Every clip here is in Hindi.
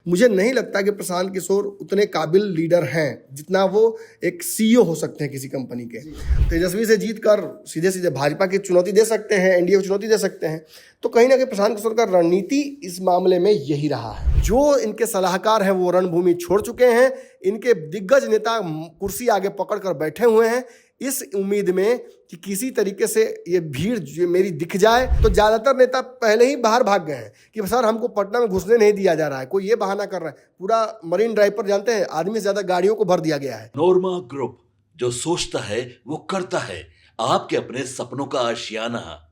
मुझे नहीं लगता कि प्रशांत किशोर उतने काबिल लीडर हैं जितना वो एक सीईओ हो सकते हैं किसी कंपनी के। तेजस्वी से जीत कर सीधे सीधे भाजपा की चुनौती दे सकते हैं, एनडीए को चुनौती दे सकते हैं। तो कहीं ना कहीं प्रशांत किशोर का रणनीति इस मामले में यही रहा है। जो इनके सलाहकार हैं वो रणभूमि छोड़ चुके हैं, इनके दिग्गज नेता कुर्सी आगे पकड़ कर बैठे हुए हैं इस उम्मीद में कि किसी तरीके से ये भीड़ जो मेरी दिख जाए। तो ज्यादातर नेता पहले ही बाहर भाग गए हैं कि सर हमको पटना में घुसने नहीं दिया जा रहा है। कोई ये बहाना कर रहा है। पूरा मरीन ड्राइव पर जानते हैं आदमी से ज्यादा गाड़ियों को भर दिया गया है। नोरमा ग्रुप, जो सोचता है वो करता है। आपके अपने सपनों का आशियाना।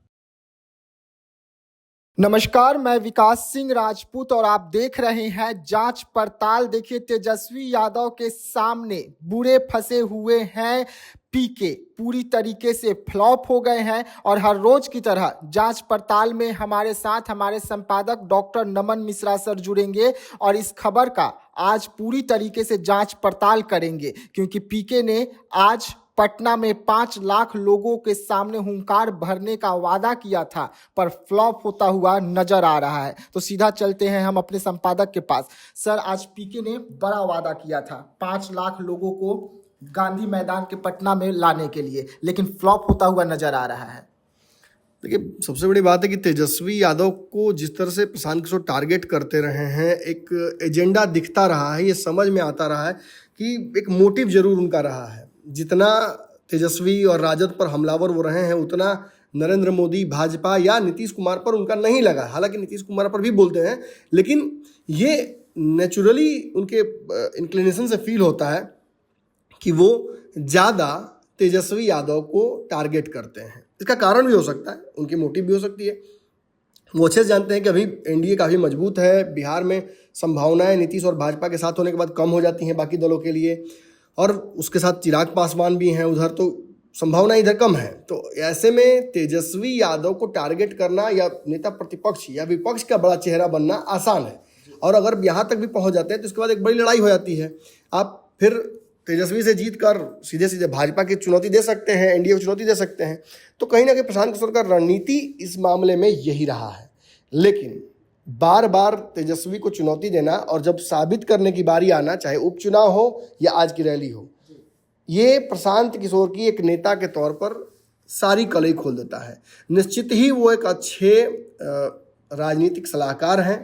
नमस्कार, मैं विकास सिंह राजपूत और आप देख रहे हैं जांच पड़ताल। देखिए, तेजस्वी यादव के सामने बुरे फंसे हुए हैं पीके, पूरी तरीके से फ्लॉप हो गए हैं। और हर रोज की तरह जांच पड़ताल में हमारे साथ हमारे संपादक डॉक्टर नमन मिश्रा सर जुड़ेंगे और इस खबर का आज पूरी तरीके से जांच पड़ताल करेंगे, क्योंकि पीके ने आज पटना में 5 लाख लोगों के सामने हुंकार भरने का वादा किया था, पर फ्लॉप होता हुआ नजर आ रहा है। तो सीधा चलते हैं हम अपने संपादक के पास। सर, आज पीके ने बड़ा वादा किया था 5 लाख लोगों को गांधी मैदान के पटना में लाने के लिए, लेकिन फ्लॉप होता हुआ नजर आ रहा है। देखिए, सबसे बड़ी बात है कि तेजस्वी यादव को जिस तरह से प्रशांत किशोर टारगेट करते रहे हैं, एक एजेंडा दिखता रहा है, ये समझ में आता रहा है कि एक मोटिव जरूर उनका रहा है। जितना तेजस्वी और राजद पर हमलावर वो रहे हैं, उतना नरेंद्र मोदी, भाजपा या नीतीश कुमार पर उनका नहीं लगा। हालांकि नीतीश कुमार पर भी बोलते हैं, लेकिन ये नेचुरली उनके इंक्लिनेशन से फील होता है कि वो ज़्यादा तेजस्वी यादव को टारगेट करते हैं। इसका कारण भी हो सकता है, उनकी मोटिव भी हो सकती है। वो अच्छे से जानते हैं कि अभी एनडीए काफ़ी मजबूत है, बिहार में संभावनाएं नीतीश और भाजपा के साथ होने के बाद कम हो जाती हैं बाकी दलों के लिए, और उसके साथ चिराग पासवान भी हैं उधर, तो संभावना इधर कम है। तो ऐसे में तेजस्वी यादव को टारगेट करना या नेता प्रतिपक्ष या विपक्ष का बड़ा चेहरा बनना आसान है, और अगर यहाँ तक भी पहुँच जाते हैं तो इसके बाद एक बड़ी लड़ाई हो जाती है। आप फिर तेजस्वी से जीत कर सीधे सीधे भाजपा की चुनौती दे सकते हैं, एनडीए को चुनौती दे सकते हैं। तो कहीं ना कहीं प्रशांत किशोर का रणनीति इस मामले में यही रहा है। लेकिन बार बार तेजस्वी को चुनौती देना और जब साबित करने की बारी आना, चाहे उपचुनाव हो या आज की रैली हो, ये प्रशांत किशोर की एक नेता के तौर पर सारी कलई खोल देता है। निश्चित ही वो एक अच्छे राजनीतिक सलाहकार हैं,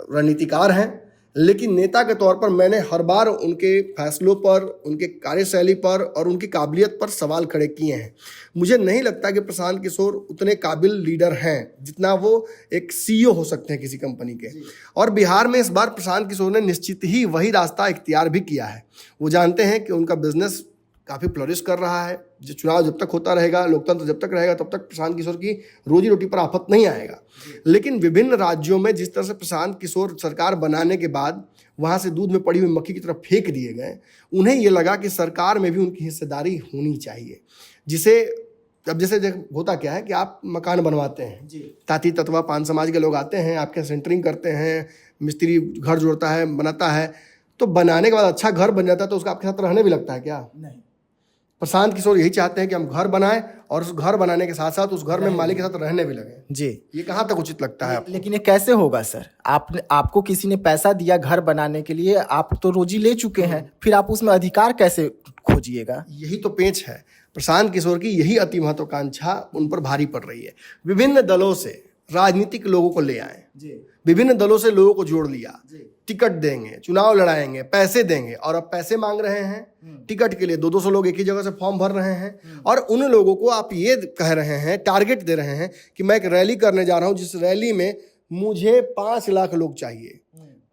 रणनीतिकार हैं, लेकिन नेता के तौर पर मैंने हर बार उनके फैसलों पर, उनके कार्यशैली पर और उनकी काबिलियत पर सवाल खड़े किए हैं। मुझे नहीं लगता कि प्रशांत किशोर उतने काबिल लीडर हैं जितना वो एक सीईओ हो सकते हैं किसी कंपनी के। और बिहार में इस बार प्रशांत किशोर ने निश्चित ही वही रास्ता इख्तियार भी किया है। वो जानते हैं कि उनका बिजनेस काफ़ी फ्लरिश कर रहा है। जो चुनाव जब तक होता रहेगा, लोकतंत्र जब तक रहेगा, तब तक प्रशांत किशोर की रोजी रोटी पर आफत नहीं आएगा। लेकिन विभिन्न राज्यों में जिस तरह से प्रशांत किशोर सरकार बनाने के बाद वहाँ से दूध में पड़ी हुई मक्खी की तरफ फेंक दिए गए, उन्हें ये लगा कि सरकार में भी उनकी हिस्सेदारी होनी चाहिए। जिसे अब जैसे होता क्या है कि आप मकान बनवाते हैं, ताती तत्वा पान समाज के लोग आते हैं, आपके सेंटरिंग करते हैं, मिस्त्री घर जोड़ता है, बनाता है, तो बनाने के बाद अच्छा घर बन जाता है तो उसका आपके साथ रहने भी लगता है क्या? नहीं। प्रशांत किशोर यही चाहते हैं कि हम घर बनाएं और उस घर बनाने के साथ साथ उस घर में मालिक के साथ रहने भी लगे। जी, ये कहाँ तक उचित लगता है आपको? लेकिन ये कैसे होगा सर? आपको किसी ने पैसा दिया घर बनाने के लिए, आप तो रोजी ले चुके हैं, फिर आप उसमें अधिकार कैसे खोजिएगा? यही तो पेच है। प्रशांत किशोर की यही अति महत्वाकांक्षा उन पर भारी पड़ रही है। विभिन्न दलों से राजनीतिक लोगों को ले आए, विभिन्न दलों से लोगों को जोड़ लिया, टिकट देंगे, चुनाव लड़ाएंगे, पैसे देंगे, और अब पैसे मांग रहे हैं टिकट के लिए। 200 लोग एक ही जगह से फॉर्म भर रहे हैं, और उन लोगों को आप ये कह रहे हैं, टारगेट दे रहे हैं कि मैं एक रैली करने जा रहा हूं जिस रैली में मुझे 5 लाख लोग चाहिए।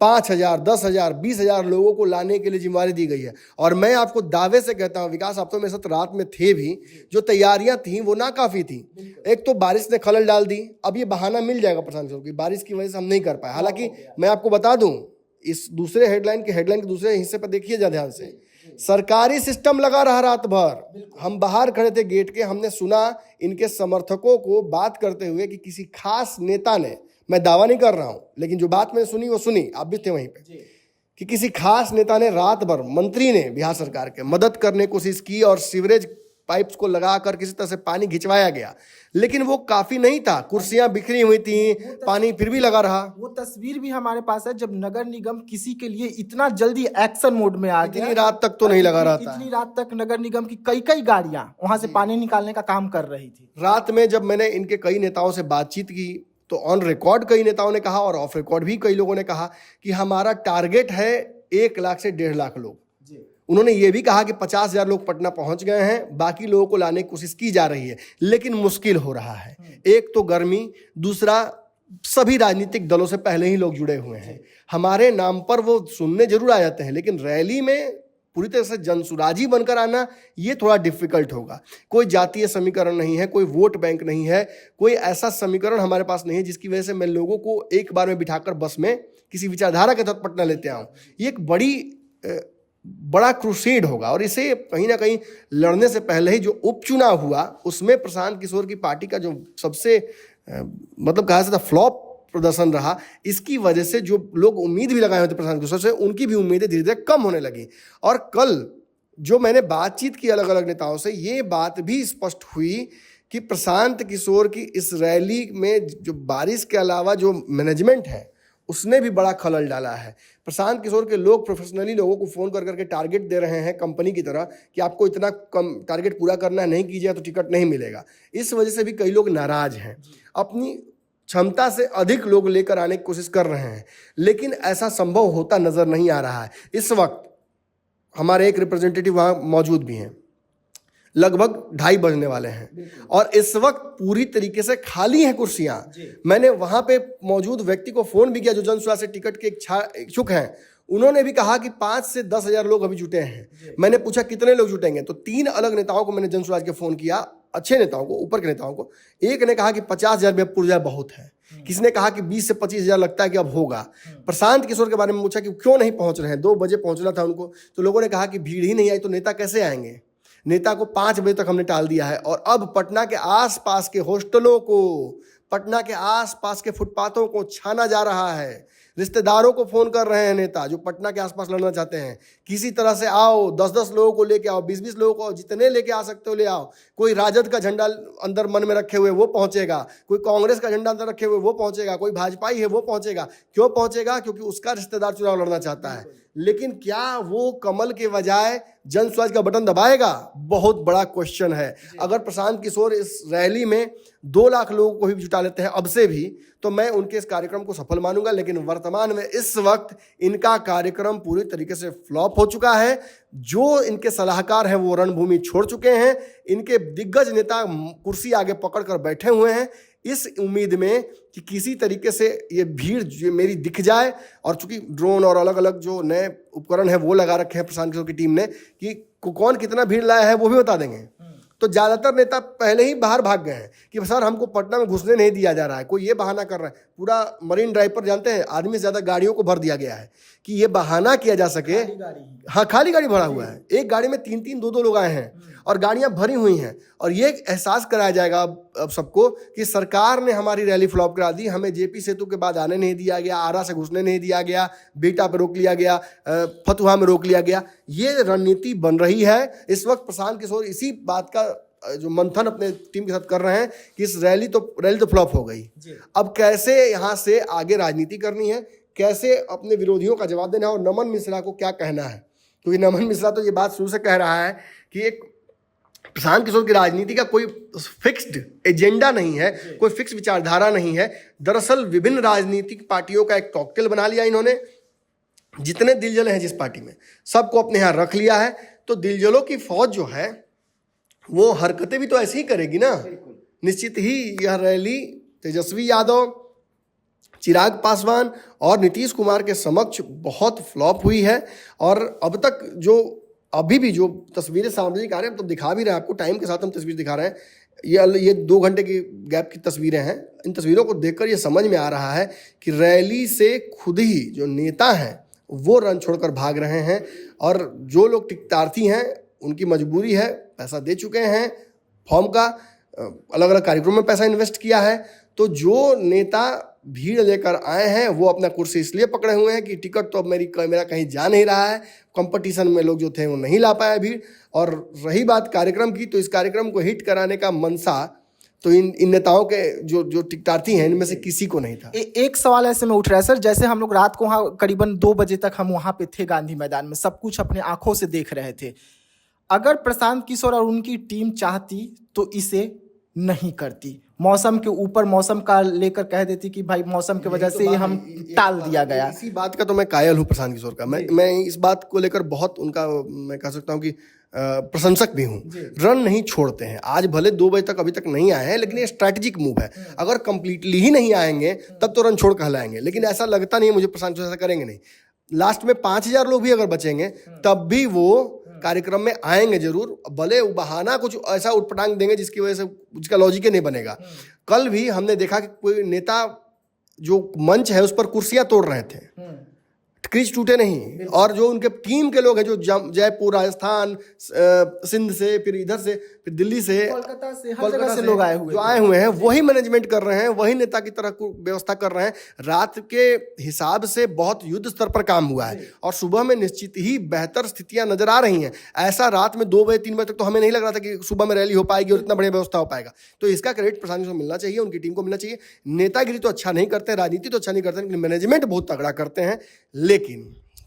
5,000, 10,000, 20,000 लोगों को लाने के लिए जिम्मेदारी दी गई है। और मैं आपको दावे से कहता हूं, विकास आप तो मेरे साथ रात में थे भी, जो तैयारियां थी वो नाकाफी थी। एक तो बारिश ने खलल डाल दी। अब ये बहाना मिल जाएगा प्रशांत किशोर की, बारिश की वजह से हम नहीं कर पाए। हालांकि मैं आपको बता दूं, इस दूसरे हेडलाइन के दूसरे हिस्से पर देखिए जा ध्यान से, सरकारी सिस्टम लगा रहा रात भर। हम बाहर खड़े थे गेट के, हमने सुना इनके समर्थकों को बात करते हुए कि किसी खास नेता ने, मैं दावा नहीं कर रहा हूं लेकिन जो बात मैंने सुनी वो सुनी, आप भी थे वहीं पे, कि किसी खास नेता ने रात भर, मंत्री ने बिहार सरकार के मदद करने की कोशिश की और सीवरेज पाइप्स को लगाकर किसी तरह से पानी खिंचवाया गया, लेकिन वो काफी नहीं था। कुर्सियां बिखरी हुई थी, पानी फिर भी लगा रहा। वो तस्वीर भी हमारे पास है जब नगर निगम किसी के लिए इतना जल्दी एक्शन मोड में आ गया। इतनी रात तक तो नहीं लगा रहा था। इतनी रात तक नगर निगम की कई गाड़ियां वहां से पानी निकालने का काम कर रही थी। रात में जब मैंने इनके कई नेताओं से बातचीत की तो ऑन रिकॉर्ड कई नेताओं ने कहा और ऑफ रिकॉर्ड भी कई लोगों ने कहा कि हमारा टारगेट है 1 लाख से 1.5 लाख लोग। उन्होंने ये भी कहा कि 50,000 लोग पटना पहुंच गए हैं, बाकी लोगों को लाने की कोशिश की जा रही है, लेकिन मुश्किल हो रहा है। एक तो गर्मी, दूसरा सभी राजनीतिक दलों से पहले ही लोग जुड़े हुए हैं। हमारे नाम पर वो सुनने जरूर आ जाते हैं, लेकिन रैली में पूरी तरह से जनसुराजी बनकर आना ये थोड़ा डिफिकल्ट होगा। कोई जातीय समीकरण नहीं है, कोई वोट बैंक नहीं है, कोई ऐसा समीकरण हमारे पास नहीं है जिसकी वजह से मैं लोगों को एक बार में बिठाकर बस में किसी विचारधारा के तहत पटना लेते आऊं। ये एक बड़ा क्रूसेड होगा और इसे कहीं ना कहीं लड़ने से पहले ही जो उपचुनाव हुआ उसमें प्रशांत किशोर की पार्टी का जो सबसे मतलब कहा जाता फ्लॉप प्रदर्शन रहा, इसकी वजह से जो लोग उम्मीद भी लगाए हुए थे प्रशांत किशोर से, उनकी भी उम्मीदें धीरे धीरे कम होने लगी। और कल जो मैंने बातचीत की अलग अलग नेताओं से, ये बात भी स्पष्ट हुई कि प्रशांत किशोर की इस रैली में जो बारिश के अलावा जो मैनेजमेंट है उसने भी बड़ा खलल डाला है। प्रशांत किशोर के लोग प्रोफेशनली लोगों को फोन कर करके टारगेट दे रहे हैं कंपनी की तरह कि आपको इतना कम टारगेट पूरा करना है, नहीं कीजिए तो टिकट नहीं मिलेगा। इस वजह से भी कई लोग नाराज हैं, अपनी क्षमता से अधिक लोग लेकर आने की कोशिश कर रहे हैं, लेकिन ऐसा संभव होता नजर नहीं आ रहा है। इस वक्त हमारे एक रिप्रेजेंटेटिव वहां मौजूद भी हैं, लगभग 2:30 बजने वाले हैं और इस वक्त पूरी तरीके से खाली हैं कुर्सियां। मैंने वहां पे मौजूद व्यक्ति को फोन भी किया जो जनसुराज से टिकट के इच्छुक हैं, उन्होंने भी कहा कि 5 से 10,000 लोग अभी जुटे हैं। मैंने पूछा कितने लोग जुटेंगे, तो 3 अलग नेताओं को मैंने जनसुराज के फोन किया, अच्छे नेताओं को, ऊपर के नेताओं को। एक ने कहा कि 50,000 भी अब पुरजा बहुत है, किसी ने कहा कि 20 से 25,000 लगता है कि अब होगा। प्रशांत किशोर के बारे में पूछा कि क्यों नहीं पहुंच रहे हैं, 2 बजे पहुंचना था उनको, तो लोगों ने कहा कि भीड़ ही नहीं आई तो नेता कैसे आएंगे। नेता को 5 बजे तक हमने टाल दिया है और अब पटना के आसपास के हॉस्टलों को, पटना के आसपास के फुटपाथों को छाना जा रहा है। रिश्तेदारों को फोन कर रहे हैं नेता जो पटना के आसपास लड़ना चाहते हैं, किसी तरह से आओ, 10-10 लोगों को लेके आओ, 20-20 लोगों को, जितने लेके आ सकते हो ले आओ। कोई राजद का झंडा अंदर मन में रखे हुए वो पहुंचेगा, कोई कांग्रेस का झंडा अंदर रखे हुए वो पहुंचेगा, कोई भाजपाई है वो पहुंचेगा। क्यों पहुंचेगा? क्योंकि उसका रिश्तेदार चुनाव लड़ना चाहता है। लेकिन क्या वो कमल के बजाय जनसुराज का बटन दबाएगा? बहुत बड़ा क्वेश्चन है। अगर प्रशांत किशोर इस रैली में 2 लाख लोगों को भी जुटा लेते हैं अब से भी, तो मैं उनके इस कार्यक्रम को सफल मानूंगा। लेकिन वर्तमान में इस वक्त इनका कार्यक्रम पूरी तरीके से फ्लॉप हो चुका है। जो इनके सलाहकार हैं वो रणभूमि छोड़ चुके हैं, इनके दिग्गज नेता कुर्सी आगे पकड़कर बैठे हुए हैं इस उम्मीद में कि किसी तरीके से ये भीड़ जो मेरी दिख जाए। और चूंकि ड्रोन और अलग अलग जो नए उपकरण है वो लगा रखे हैं प्रशांत किशोर की टीम ने कि कौन कितना भीड़ लाया है वो भी बता देंगे। तो ज्यादातर नेता पहले ही बाहर भाग गए हैं कि सर हमको पटना में घुसने नहीं दिया जा रहा है। कोई ये बहाना कर रहा है, पूरा मरीन ड्राइव पर जानते हैं आदमी से ज्यादा गाड़ियों को भर दिया गया है कि ये बहाना किया जा सके। हाँ, खाली गाड़ी भरा हुआ है, एक गाड़ी में 3-3 2-2 लोग आए हैं और गाड़ियां भरी हुई हैं। और ये एहसास कराया जाएगा अब सबको कि सरकार ने हमारी रैली फ्लॉप करा दी, हमें जेपी सेतु के बाद आने नहीं दिया गया, आरा से घुसने नहीं दिया गया, बेटा पे रोक लिया गया, फतुहा में रोक लिया गया। ये रणनीति बन रही है इस वक्त। प्रशांत किशोर इसी बात का जो मंथन अपने टीम के साथ कर रहे हैं कि इस रैली तो फ्लॉप हो गई, अब कैसे यहाँ से आगे राजनीति करनी है, कैसे अपने विरोधियों का जवाब देना है और नमन मिश्रा को क्या कहना है। क्योंकि नमन मिश्रा तो ये बात शुरू से कह रहा है कि एक प्रशांत किशोर की राजनीति का कोई फिक्स्ड एजेंडा नहीं है, कोई फिक्स विचारधारा नहीं है। दरअसल विभिन्न राजनीतिक पार्टियों का एक कॉकटेल बना लिया इन्होंने। जितने दिलजले हैं जिस पार्टी में, सबको अपने यहाँ रख लिया है। तो दिलजलों की फौज जो है वो हरकतें भी तो ऐसी ही करेगी ना। निश्चित ही यह रैली तेजस्वी यादव, चिराग पासवान और नीतीश कुमार के समक्ष बहुत फ्लॉप हुई है। और अब तक जो अभी भी जो तस्वीरें सार्वजनिक आ रही हैं, तो दिखा भी रहे हैं आपको, टाइम के साथ हम तस्वीर दिखा रहे हैं। ये 2 घंटे की गैप की तस्वीरें हैं। इन तस्वीरों को देखकर ये समझ में आ रहा है कि रैली से खुद ही जो नेता हैं वो रण छोड़कर भाग रहे हैं और जो लोग टिकटार्थी हैं उनकी मजबूरी है, पैसा दे चुके हैं फॉर्म का, अलग अलग कार्यक्रमों में पैसा इन्वेस्ट किया है। तो जो नेता भीड़ लेकर आए हैं वो अपना कुर्सी इसलिए पकड़े हुए हैं कि टिकट तो अब मेरा कहीं जा नहीं रहा है, कंपटीशन में लोग जो थे वो नहीं ला पाए भीड़। और रही बात कार्यक्रम की, तो इस कार्यक्रम को हिट कराने का मनसा तो इन नेताओं के जो टिकटार्थी हैं इनमें से किसी को नहीं था। एक सवाल ऐसे में उठ रहा है सर, जैसे हम लोग रात को वहाँ करीबन 2 बजे तक हम वहाँ पे थे गांधी मैदान में, सब कुछ अपने आंखों से देख रहे थे। अगर प्रशांत किशोर और उनकी टीम चाहती तो इसे नहीं करती, मौसम के ऊपर मौसम का लेकर कह देती कि भाई मौसम की वजह से ये हम टाल दिया गया। इसी बात का तो मैं कायल हूँ प्रशांत किशोर का। मैं इस बात को लेकर बहुत उनका मैं कह सकता हूँ कि प्रशंसक भी हूँ। रन नहीं छोड़ते हैं। आज भले 2 बजे तक अभी तक नहीं आए हैं, लेकिन ये स्ट्रैटेजिक मूव है। अगर कंप्लीटली ही नहीं आएंगे तब तो रन छोड़ कहलाएंगे, लेकिन ऐसा लगता नहीं है मुझे प्रशांत किशोर ऐसा करेंगे नहीं। लास्ट में 5000 लोग भी अगर बचेंगे तब भी वो कार्यक्रम में आएंगे जरूर, भले बहाना कुछ ऐसा उठपटांग देंगे जिसकी वजह से उसका लॉजिक ही नहीं बनेगा। कल भी हमने देखा कि कोई नेता जो मंच है उस पर कुर्सियां तोड़ रहे थे, क्रिच टूटे नहीं। और जो उनके टीम के लोग हैं जो जयपुर, राजस्थान, सिंध से, फिर इधर से, फिर दिल्ली से, कोलकाता से, हर जगह से लोग आए हुए हैं, वही मैनेजमेंट कर रहे हैं, वही नेता की तरह व्यवस्था कर रहे हैं। रात के हिसाब से बहुत युद्ध स्तर पर काम हुआ है और सुबह में निश्चित ही बेहतर स्थितियां नजर आ रही हैं। ऐसा रात में 2 बजे 3 बजे तक तो हमें नहीं लग रहा था कि सुबह में रैली हो पाएगी और इतना बढ़िया व्यवस्था हो पाएगा। तो इसका क्रेडिट प्रशांत को मिलना चाहिए, उनकी टीम को मिलना चाहिए। नेतागिरी तो अच्छा नहीं करते, राजनीति तो अच्छा नहीं करते, लेकिन मैनेजमेंट बहुत तगड़ा करते हैं। लेकिन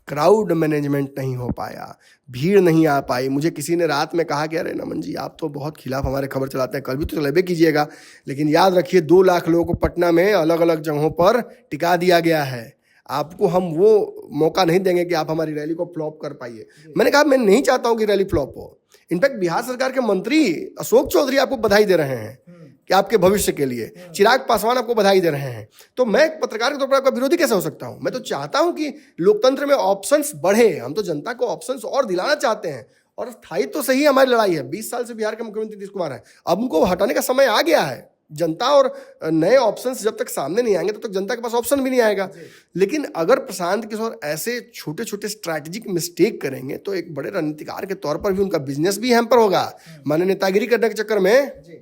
क्राउड मैनेजमेंट नहीं हो पाया, भीड़ नहीं आ पाई। मुझे किसी ने रात में कहा कि अरे नमन जी आप तो बहुत खिलाफ हमारे खबर चलाते हैं, कल भी तो चलेबे कीजिएगा। लेकिन याद रखिए 2 लाख लोगों को पटना में अलग अलग जगहों पर टिका दिया गया है। आपको हम वो मौका नहीं देंगे कि आप हमारी रैली को फ्लॉप कर पाइए। मैंने कहा मैं नहीं चाहता हूं कि रैली फ्लॉप हो। इनफैक्ट बिहार सरकार के मंत्री अशोक चौधरी आपको बधाई दे रहे हैं कि आपके भविष्य के लिए, चिराग पासवान आपको बधाई दे रहे हैं। तो मैं पत्रकार के तौर पर आपका विरोधी कैसे हो सकता हूं? मैं तो चाहता हूं कि लोकतंत्र में ऑप्शंस बढ़े। हम तो जनता को ऑप्शंस और दिलाना चाहते हैं। और स्थायी तो सही हमारी लड़ाई है। 20 साल से बिहार के मुख्यमंत्री नीतीश कुमार है, अब उनको हटाने का समय आ गया है। जनता और नए ऑप्शंस जब तक सामने नहीं आएंगे तब तक जनता के पास ऑप्शन भी नहीं आएगा। लेकिन अगर प्रशांत किशोर ऐसे छोटे छोटे स्ट्रैटेजिक मिस्टेक करेंगे तो एक बड़े रणनीतिकार के तौर पर भी उनका बिजनेस भी हैम्पर होगा। माने नेतागिरी करने के चक्कर में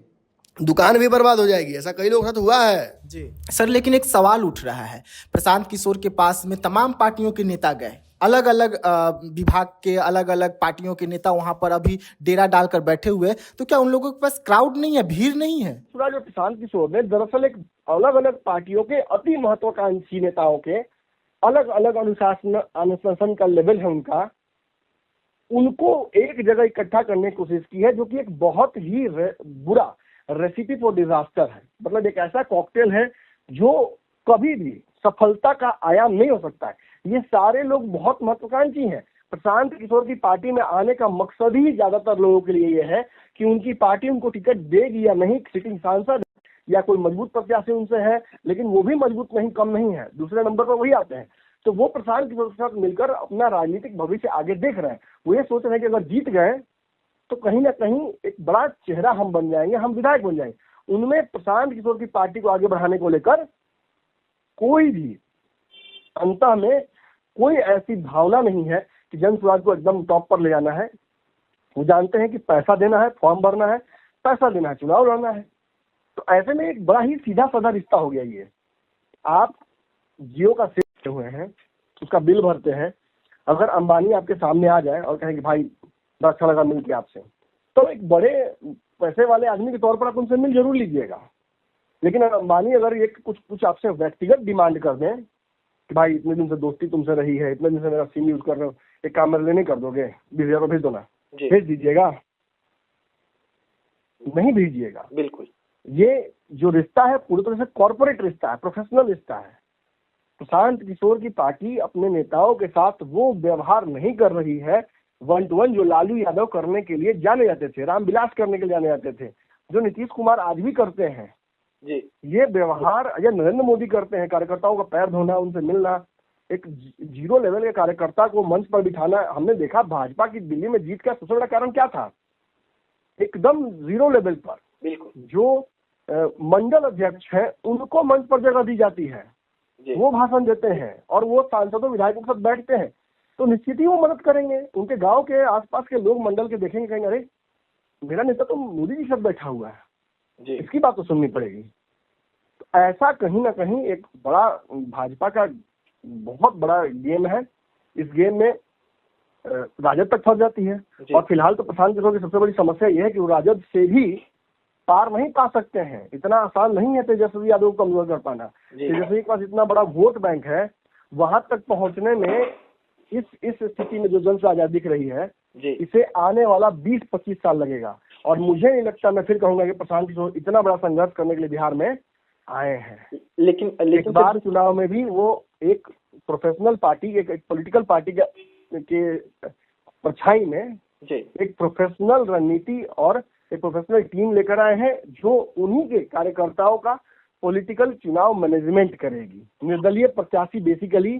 दुकान भी बर्बाद हो जाएगी। ऐसा कई लोगों के साथ हुआ है जी सर। लेकिन एक सवाल उठ रहा है, प्रशांत किशोर के पास में तमाम पार्टियों के नेता गए, अलग अलग विभाग के अलग अलग पार्टियों के नेता वहां पर अभी डेरा डालकर बैठे हुए, तो क्या उन लोगों के पास क्राउड नहीं है, भीड़ नहीं है? जो प्रशांत किशोर ने दरअसल एक अलग अलग पार्टियों के अति महत्वाकांक्षी नेताओं के अलग अलग अनुशासन का लेवल है उनका, उनको एक जगह इकट्ठा करने की कोशिश की है, जो कि एक बहुत ही बुरा रेसिपी फॉर डिजास्टर है। मतलब एक ऐसा कॉकटेल है जो कभी भी सफलता का आयाम नहीं हो सकता है। ये सारे लोग बहुत महत्वाकांक्षी हैं। प्रशांत किशोर की पार्टी में आने का मकसद ही ज्यादातर लोगों के लिए ये है कि उनकी पार्टी उनको टिकट देगी या नहीं। सिटिंग सांसद या कोई मजबूत प्रत्याशी उनसे है, लेकिन वो भी मजबूत नहीं, कम नहीं है, दूसरे नंबर पर वही आते हैं। तो वो प्रशांत किशोर के साथ मिलकर अपना राजनीतिक भविष्य आगे देख रहे हैं। वो ये सोच रहे हैं कि अगर जीत गए तो कहीं ना कहीं एक बड़ा चेहरा हम बन जाएंगे, हम विधायक बन जाएंगे। उनमें प्रशांत किशोर की पार्टी को आगे बढ़ाने को लेकर कोई भी अंतः में कोई ऐसी भावना नहीं है कि जन स्वराज को एकदम टॉप पर ले जाना है। वो जानते हैं कि पैसा देना है, फॉर्म भरना है, पैसा देना है, चुनाव लड़ना है। तो ऐसे में एक बड़ा ही सीधा साधा रिश्ता हो गया ये। आप जियो का सेट हुए हैं, उसका बिल भरते हैं, अगर अंबानी आपके सामने आ जाए और कहे कि भाई बड़ा अच्छा लगा मिल के आपसे, तो एक बड़े पैसे वाले आदमी के तौर पर आप उनसे मिल जरूर लीजिएगा। लेकिन अंबानी अगर ये कुछ आपसे व्यक्तिगत डिमांड कर दें कि भाई इतने दिन से दोस्ती तुमसे रही है, इतने दिन से मेरा सिम यूज कर रहे हो, एक काम मेरे लिए नहीं कर दोगे, 20,000 भेज दो ना, भेज दीजिएगा? नहीं भेजिएगा। बिल्कुल। ये जो रिश्ता है पूरी तरह से कॉर्पोरेट रिश्ता है, प्रोफेशनल रिश्ता है। प्रशांत किशोर की पार्टी अपने नेताओं के साथ वो व्यवहार नहीं कर रही है 1 to 1 जो लालू यादव करने के लिए जाने जाते थे, रामविलास करने के लिए जाने जाते थे, जो नीतीश कुमार आज भी करते हैं जी। ये व्यवहार या नरेंद्र मोदी करते हैं, कार्यकर्ताओं का पैर धोना, उनसे मिलना, एक जीरो लेवल के कार्यकर्ता को मंच पर बिठाना। हमने देखा भाजपा की दिल्ली में जीत का सबसे बड़ा कारण क्या था, एकदम जीरो लेवल पर बिल्कुल जो मंडल अध्यक्ष है उनको मंच पर जगह दी जाती है, वो भाषण देते हैं और वो सांसदों विधायकों के साथ बैठते हैं। तो निश्चित ही वो मदद करेंगे। उनके गांव के आसपास के लोग मंडल के देखेंगे, कहेंगे अरे मेरा नेता तो मोदी जी के साथ बैठा हुआ है जी, इसकी बात तो सुननी पड़ेगी। तो ऐसा कहीं ना कहीं एक बड़ा भाजपा का बहुत बड़ा गेम है। इस गेम में राजद तक फंस जाती है। और फिलहाल तो प्रशांत किशोर की सबसे बड़ी समस्या यह है कि वो राजद से भी पार नहीं पा सकते हैं। इतना आसान नहीं है तेजस्वी यादव को कमजोर कर पाना। तेजस्वी के पास इतना बड़ा वोट बैंक है, वहां तक पहुंचने में इस स्थिति में जो जनता दिख रही है, इसे आने वाला 20-25 साल लगेगा। और मुझे नहीं लगता, मैं फिर कहूंगा कि प्रशांत किशोर इतना बड़ा संघर्ष करने के लिए बिहार में आए हैं। लेकिन इस बार चुनाव में भी वो एक प्रोफेशनल पार्टी, एक पॉलिटिकल पार्टी के परछाई में एक प्रोफेशनल रणनीति और एक प्रोफेशनल टीम लेकर आए हैं, जो उन्हीं के कार्यकर्ताओं का पॉलिटिकल चुनाव मैनेजमेंट करेगी। निर्दलीय प्रत्याशी बेसिकली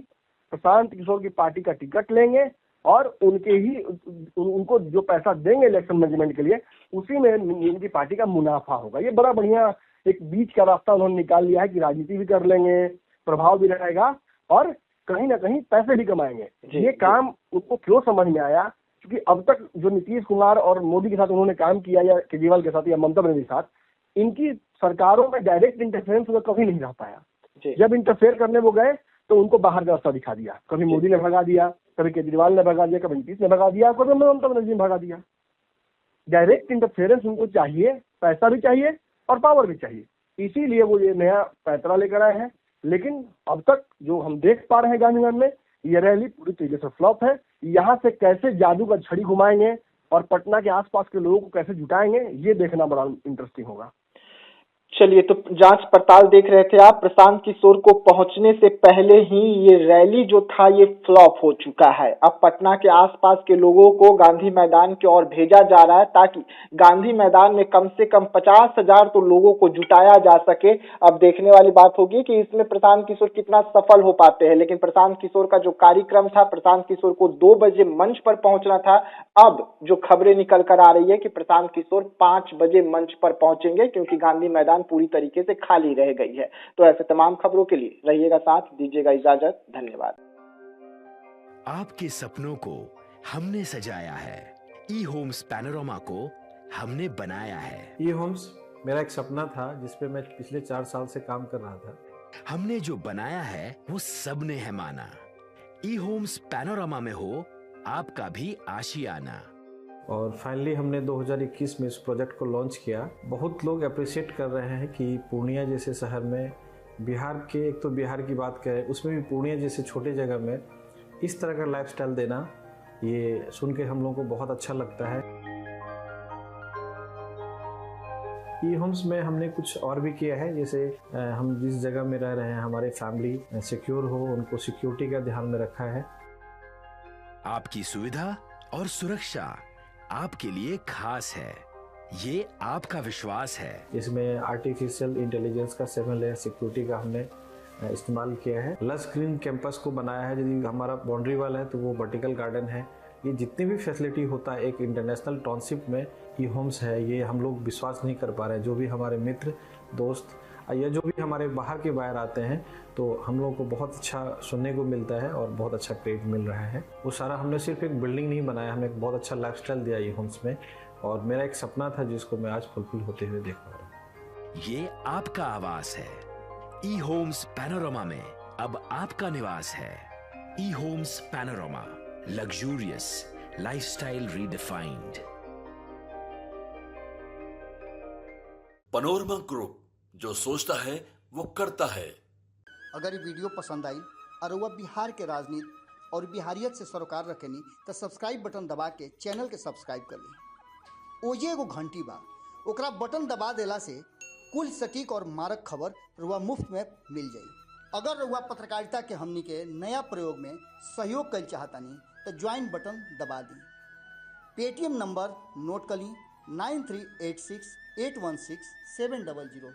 प्रशांत किशोर की पार्टी का टिकट लेंगे और उनको जो पैसा देंगे इलेक्शन मैनेजमेंट के लिए, उसी में उनकी पार्टी का मुनाफा होगा। ये बड़ा बढ़िया एक बीच का रास्ता उन्होंने निकाल लिया है कि राजनीति भी कर लेंगे, प्रभाव भी रहेगा और कहीं ना कहीं पैसे भी कमाएंगे। ये काम उनको क्यों समझ में आया? क्योंकि अब तक जो नीतीश कुमार और मोदी के साथ उन्होंने काम किया, या केजरीवाल के साथ या ममता बनर्जी के साथ, इनकी सरकारों में डायरेक्ट इंटरफेरेंस उनका कभी नहीं रह पाया। जब इंटरफेयर करने वो गए तो उनको बाहर का रास्ता दिखा दिया। कभी मोदी ने भगा दिया, कभी केजरीवाल ने भगा दिया, कभी नीतीश ने भगा दिया, कभी ममता बनर्जी ने भगा दिया। डायरेक्ट इंटरफेरेंस उनको चाहिए, पैसा भी चाहिए और पावर भी चाहिए। इसीलिए वो ये नया पैतरा लेकर आए हैं। लेकिन अब तक जो हम देख पा रहे हैं गांधीनगर में, ये रैली पूरी तरीके से फ्लॉप है। यहाँ से कैसे जादू का छड़ी घुमाएंगे और पटना के आसपास के लोगों को कैसे जुटाएंगे, ये देखना बड़ा इंटरेस्टिंग होगा। चलिए, तो जांच पड़ताल देख रहे थे आप। प्रशांत किशोर को पहुंचने से पहले ही ये रैली जो था ये फ्लॉप हो चुका है। अब पटना के आसपास के लोगों को गांधी मैदान की ओर भेजा जा रहा है ताकि गांधी मैदान में कम से कम 50,000 तो लोगों को जुटाया जा सके। अब देखने वाली बात होगी कि इसमें प्रशांत किशोर कितना सफल हो पाते हैं। लेकिन प्रशांत किशोर का जो कार्यक्रम था, प्रशांत किशोर को 2 बजे मंच पर पहुंचना था। अब जो खबरें निकल कर आ रही है कि प्रशांत किशोर 5 बजे मंच पर पहुंचेंगे, क्योंकि गांधी मैदान पूरी तरीके से खाली रह गई है। तो ऐसे तमाम खबरों के लिए रहिएगा साथ, दीजिएगा इजाजत। धन्यवाद। आपके सपनों को हमने सजाया है, ई होम्स पैनोरामा को हमने बनाया है। ई होम्स मेरा एक सपना था जिसपे मैं पिछले 4 साल से काम कर रहा था। हमने जो बनाया है वो सबने है माना। ई होम्स पैनोरामा में हो आपका भी आशियाना। और फाइनली हमने 2021 में इस प्रोजेक्ट को लॉन्च किया। बहुत लोग अप्रिशिएट कर रहे हैं कि पूर्णिया जैसे शहर में, बिहार के, एक तो बिहार की बात करें उसमें भी पूर्णिया जैसे छोटे जगह में इस तरह का लाइफस्टाइल देना, ये सुन के हम लोगों को बहुत अच्छा लगता है। ई होम्स में हमने कुछ और भी किया है, जैसे हम जिस जगह में रह रहे हैं हमारे फैमिली सिक्योर हो, उनको सिक्योरिटी का ध्यान में रखा है। आपकी सुविधा और सुरक्षा आपके लिए खास है, ये आपका विश्वास है। इसमें आर्टिफिशियल इंटेलिजेंस का 7 लेयर सिक्योरिटी का हमने इस्तेमाल किया है। लस ग्रीन कैंपस को बनाया है। यदि हमारा बाउंड्री वाल है तो वो वर्टिकल गार्डन है। ये जितनी भी फैसिलिटी होता है एक इंटरनेशनल टाउनशिप में ई होम्स है, ये हम लोग विश्वास नहीं कर पा रहे हैं। जो भी हमारे मित्र, दोस्त या जो भी हमारे बाहर के बाहर आते हैं, तो हम लोगों को बहुत अच्छा सुनने को मिलता है और बहुत अच्छा क्रेडिट मिल रहा है। वो सारा हमने सिर्फ एक बिल्डिंग नहीं बनाया, हमने एक बहुत अच्छा लाइफस्टाइल दिया ई होम्स में। और मेरा एक सपना था जिसको मैं आज फुलफिल होते हुए देख पा रहा हूँ। ये आपका आवास है। ई होम्स पैनोरामा में अब आपका निवास है। E homes Panorama, luxurious lifestyle redefined. Panorama group, जो सोचता है वो करता है। अगर ये वीडियो पसंद आई और वह बिहार के राजनीति और बिहारियत से सरोकार रखेनी तो सब्सक्राइब बटन दबा के चैनल के सब्सक्राइब कर ली। ओजे एगो घंटी बा, ओकरा बटन दबा देला से कुल सटीक और मारक खबर रुआ मुफ्त में मिल जाई। अगर रुआ पत्रकारिता के हमनी के नया प्रयोग में सहयोग कर चाहतानी तो ज्वाइन बटन दबा दी। पेटीएम नंबर नोट कर ली 9386 816 700।